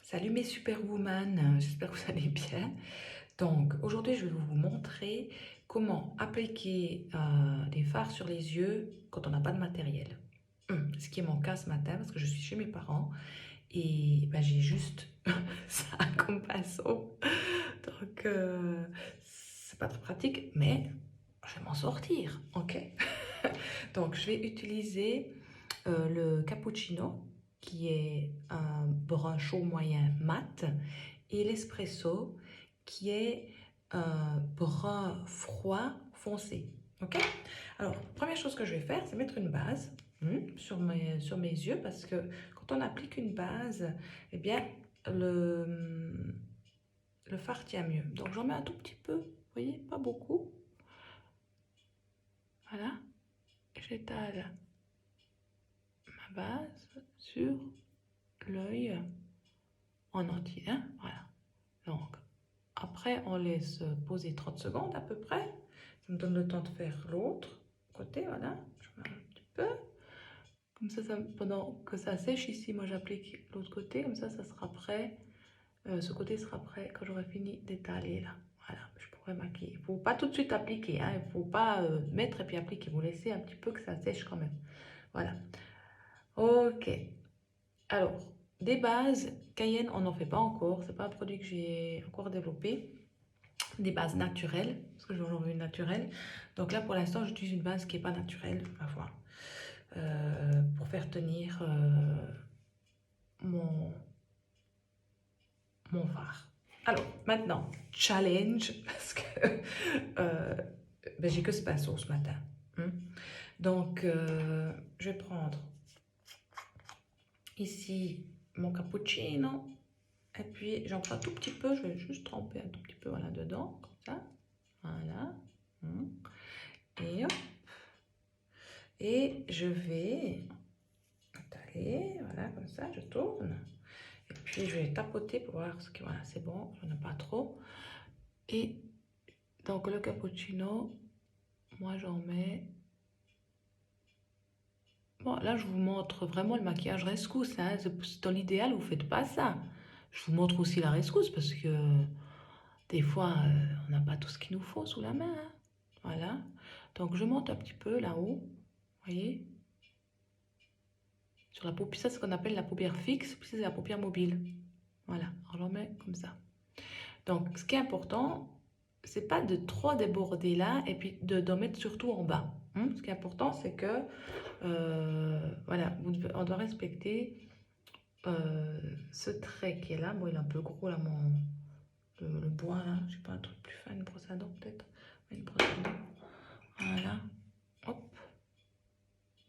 Salut mes superwoman, j'espère que vous allez bien. Donc aujourd'hui je vais vous montrer comment appliquer des fards sur les yeux quand on n'a pas de matériel. Ce qui est mon cas ce matin parce que je suis chez mes parents et ben, j'ai juste ça comme pinceau. Donc c'est pas très pratique mais je vais m'en sortir, ok? Donc je vais utiliser le cappuccino qui est un brun chaud moyen mat et l'espresso qui est un brun froid foncé. Ok. Alors, première chose que je vais faire, c'est mettre une base sur mes yeux parce que quand on applique une base, eh bien, le fard tient mieux. Donc, j'en mets un tout petit peu, vous voyez, pas beaucoup. Voilà. J'étale ma base sur l'œil en entier. Hein, voilà. Donc, après, on laisse poser 30 secondes à peu près. Ça me donne le temps de faire l'autre côté. Voilà. Je mets un petit peu. Comme ça, pendant que ça sèche ici, moi j'applique l'autre côté. Comme ça sera prêt. Ce côté sera prêt quand j'aurai fini d'étaler là. Voilà, je pourrais maquiller. Il ne faut pas tout de suite appliquer. Hein. Il ne faut pas mettre et puis appliquer. Vous laissez un petit peu que ça sèche quand même. Voilà. Ok. Alors, des bases, Cayenne, on n'en fait pas encore. C'est pas un produit que j'ai encore développé. Des bases naturelles, parce que j'en veux une naturelle. Donc là, pour l'instant, j'utilise une base qui n'est pas naturelle, ma foi, pour faire tenir mon, mon fard. Alors, maintenant, challenge, parce que ben, j'ai que ce pinceau ce matin. Donc, je vais prendre ici mon cappuccino. Et puis, j'en prends un tout petit peu, je vais juste tremper un tout petit peu voilà, dedans, comme ça. Voilà. Et hop. Et je vais étaler, voilà, comme ça, je tourne. Et puis, je vais tapoter pour voir ce que, voilà, c'est bon, j'en ai pas trop. Et donc, le cappuccino, moi, j'en mets... Bon, là, je vous montre vraiment le maquillage rescousse. Hein. Dans l'idéal, vous ne faites pas ça. Je vous montre aussi la rescousse parce que des fois, on n'a pas tout ce qu'il nous faut sous la main. Hein. Voilà. Donc, je monte un petit peu là-haut. Vous voyez? Sur la paupière, ça, c'est ce qu'on appelle la paupière fixe. Puis, c'est la paupière mobile. Voilà. Alors, j'en mets comme ça. Donc, ce qui est important, c'est pas de trop déborder là et puis d'en mettre surtout en bas. Ce qui est important, c'est que voilà, on doit respecter ce trait qui est là. Bon, il est un peu gros là, le bois là. Je sais pas, un truc plus fin, une brosse à dents peut-être. Une brosse à dents. Voilà. Hop.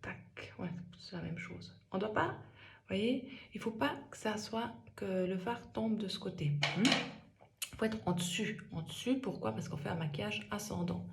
Tac. Ouais, c'est la même chose. On doit pas, vous voyez, il faut pas que ça soit que le fard tombe de ce côté. Il faut être en dessus. En dessus, pourquoi? Parce qu'on fait un maquillage ascendant.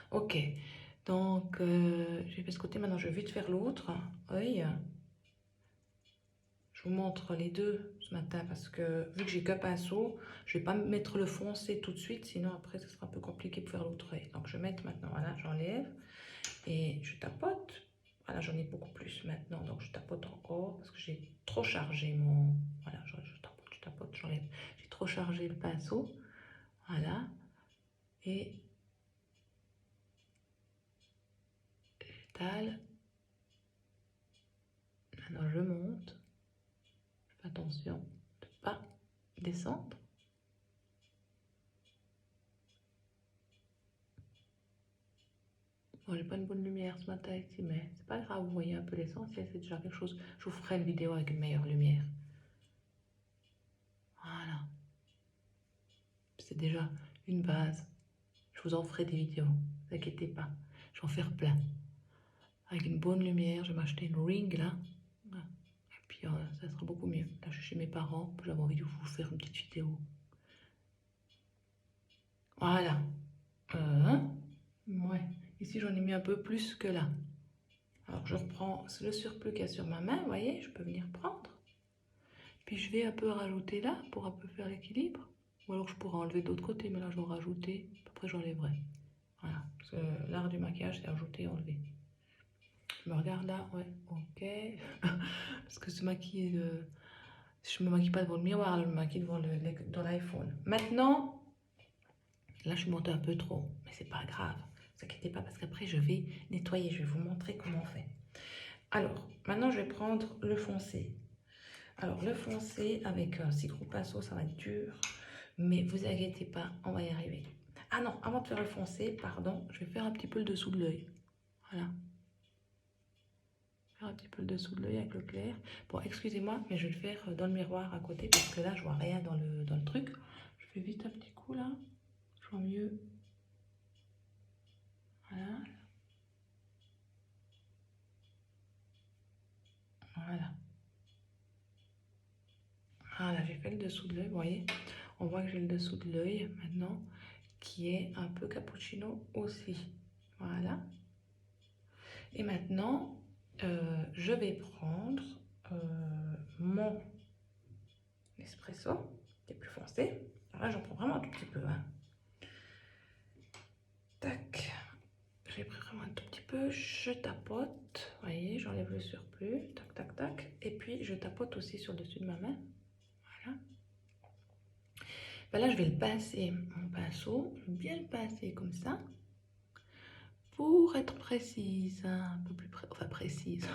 Ok. Donc, j'ai fait ce côté. Maintenant, je vais vite faire l'autre œil. Je vous montre les deux ce matin parce que vu que j'ai qu'un pinceau, je ne vais pas mettre le foncé tout de suite, sinon après, ce sera un peu compliqué pour faire l'autre œil. Donc, je vais mettre maintenant, voilà, j'enlève et je tapote. Voilà, j'en ai beaucoup plus maintenant, donc je tapote encore parce que j'ai trop chargé mon... Voilà, je tapote, j'enlève. J'ai trop chargé le pinceau. Voilà. Et j'étale. Maintenant, je monte. Fais attention de ne pas descendre. Bon, j'ai pas une bonne lumière ce matin ici, mais c'est pas grave, vous voyez un peu l'essentiel, c'est déjà quelque chose. Je vous ferai une vidéo avec une meilleure lumière. Voilà. C'est déjà une base. Je vous en ferai des vidéos, ne vous inquiétez pas. Je vais en faire plein. Avec une bonne lumière, je vais m'acheter une ring là. Et puis ça sera beaucoup mieux. Là, je suis chez mes parents, j'avais envie de vous faire une petite vidéo. Voilà. Ouais. Ici, j'en ai mis un peu plus que là. Alors, je reprends le surplus qu'il y a sur ma main, vous voyez, je peux venir prendre. Puis je vais un peu rajouter là pour un peu faire l'équilibre. Ou alors je pourrais enlever de l'autre côté, mais là je vais rajouter. Après j'enlèverai. Voilà. Parce que l'art du maquillage, c'est ajouter et enlever. Je me regarde là, ouais, ok. Parce que se maquiller Je ne me maquille pas devant le miroir, là, je me maquille dans l'iPhone. Maintenant, là, je suis montée un peu trop, mais c'est pas grave. Ne vous inquiétez pas, parce qu'après, je vais nettoyer. Je vais vous montrer comment on fait. Alors, maintenant, je vais prendre le foncé. Alors, le foncé, avec un si gros pinceau, ça va être dur. Mais vous inquiétez pas, on va y arriver. Ah non, avant de faire le foncé, pardon, je vais faire un petit peu le dessous de l'œil. Voilà. Faire un petit peu le dessous de l'œil avec le clair. Bon, excusez-moi, mais je vais le faire dans le miroir à côté parce que là, je vois rien dans le truc. Je fais vite un petit coup là. Je vois mieux. Voilà. Voilà. Voilà, j'ai fait le dessous de l'œil, vous voyez. On voit que j'ai le dessous de l'œil maintenant qui est un peu cappuccino aussi. Voilà. Et maintenant, je vais prendre mon espresso, qui est plus foncé. Alors là, j'en prends vraiment un tout petit peu. Hein. Tac. J'ai pris vraiment un tout petit peu. Je tapote. Vous voyez, j'enlève le surplus. Tac, tac, tac. Et puis, je tapote aussi sur le dessus de ma main. Voilà. Ben là, je vais le passer, mon pinceau. Je vais bien le passer comme ça. Pour être précise, hein, un peu plus précise.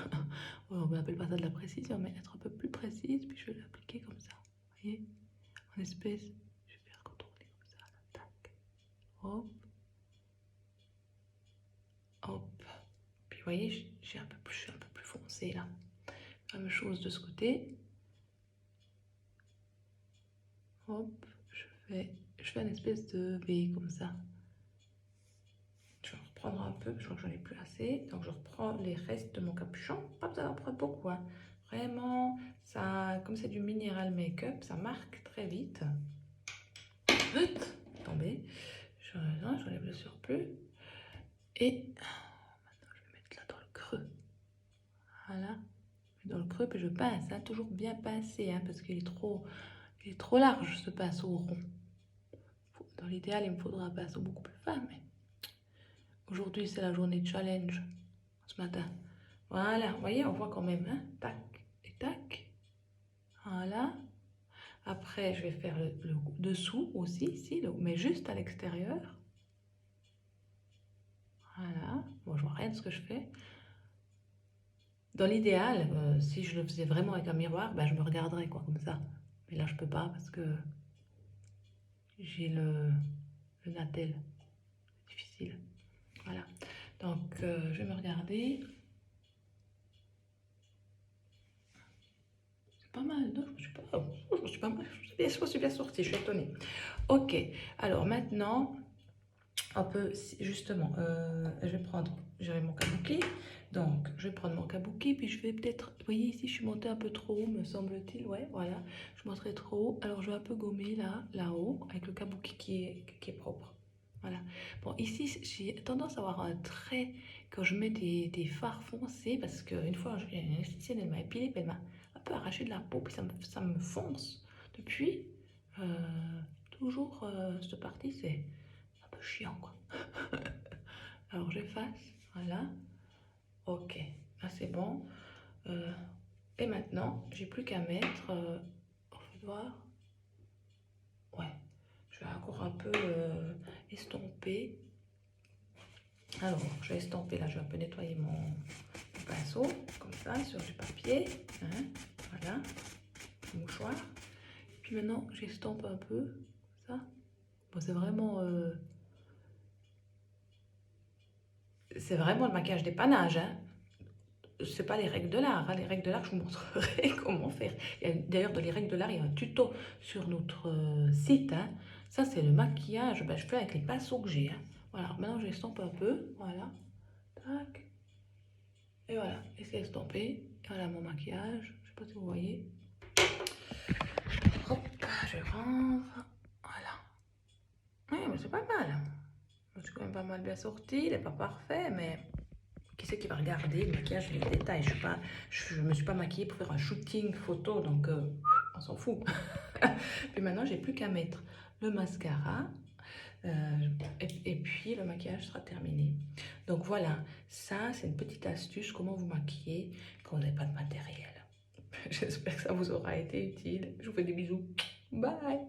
On n'appelle pas ça de la précision, mais être un peu plus précise. Puis je vais l'appliquer comme ça. Vous voyez, en espèce. Je vais faire contourner comme ça. Tac. Hop. Hop. Puis vous voyez, je suis un peu plus foncé là. Même chose de ce côté. Hop. Je fais une espèce de V comme ça. Je vais reprendre un peu, je crois que j'en ai plus assez. Donc je reprends les restes de mon capuchon. Pas besoin d'en prendre beaucoup. Hein. Vraiment, ça, comme c'est du minéral make-up, ça marque très vite. Vite, tombé. J'enlève le surplus. Et maintenant je vais mettre là dans le creux. Voilà. Dans le creux, puis je pince. Hein, toujours bien pincer, hein, parce qu'il est trop large ce pinceau rond. Dans l'idéal, il me faudra un pinceau beaucoup plus fin, mais aujourd'hui c'est la journée de challenge ce matin. Voilà, vous voyez, on voit quand même, hein, tac et tac. Voilà. Après, je vais faire le dessous aussi, ici, mais juste à l'extérieur. Voilà. Bon, je vois rien de ce que je fais. Dans l'idéal, si je le faisais vraiment avec un miroir, ben, je me regarderais, quoi, comme ça. Mais là, je peux pas parce que j'ai le natel. Difficile. Voilà. Donc, je vais me regarder. C'est pas mal, non? Je suis pas mal. Je suis bien sortie, je suis étonnée. Ok. Alors, maintenant, on peut, justement, je vais prendre, j'aurai mon kabuki. Donc, je vais prendre mon kabuki, puis je vais peut-être, vous voyez ici, je suis montée un peu trop haut, me semble-t-il. Ouais, voilà. Je monterai trop haut. Alors, je vais un peu gommer là-haut, avec le kabuki qui est propre. Voilà. Bon, ici, j'ai tendance à avoir un trait quand je mets des fards foncés, parce qu'une fois, une esthéticienne, elle m'a épilé, puis elle m'a un peu arraché de la peau, puis ça me fonce. Depuis, toujours, cette partie, c'est un peu chiant, quoi. Alors, j'efface, voilà. Ok, là, c'est bon. Et maintenant, j'ai plus qu'à mettre au foudoir. Ouais, je vais encore un peu estomper. Alors, je vais estomper, là, je vais un peu nettoyer mon pinceau, comme ça, sur du papier. Hein, voilà, mouchoir. Et puis maintenant, j'estompe un peu, comme ça. Bon, c'est vraiment le maquillage d'épanage, hein. C'est pas les règles de l'art. Hein. Les règles de l'art, je vous montrerai comment faire. D'ailleurs, dans les règles de l'art, il y a un tuto sur notre site. Hein. Ça, c'est le maquillage. Ben, je fais avec les pinceaux que j'ai. Hein. Voilà, maintenant, j'estompe un peu. Voilà. Tac. Et voilà, et c'est estampé. Voilà mon maquillage. Je sais pas si vous voyez. Hop, je vais prendre. Voilà. Oui, mais c'est pas mal. Je suis quand même pas mal bien sortie. Il n'est pas parfait, mais qui c'est qui va regarder le maquillage et les détails? Je me suis pas maquillée pour faire un shooting photo, donc on s'en fout. Puis maintenant, j'ai plus qu'à mettre le mascara. Et puis le maquillage sera terminé. Donc voilà, ça c'est une petite astuce, comment vous maquiller quand vous n'avez pas de matériel. J'espère que ça vous aura été utile. Je vous fais des bisous. Bye!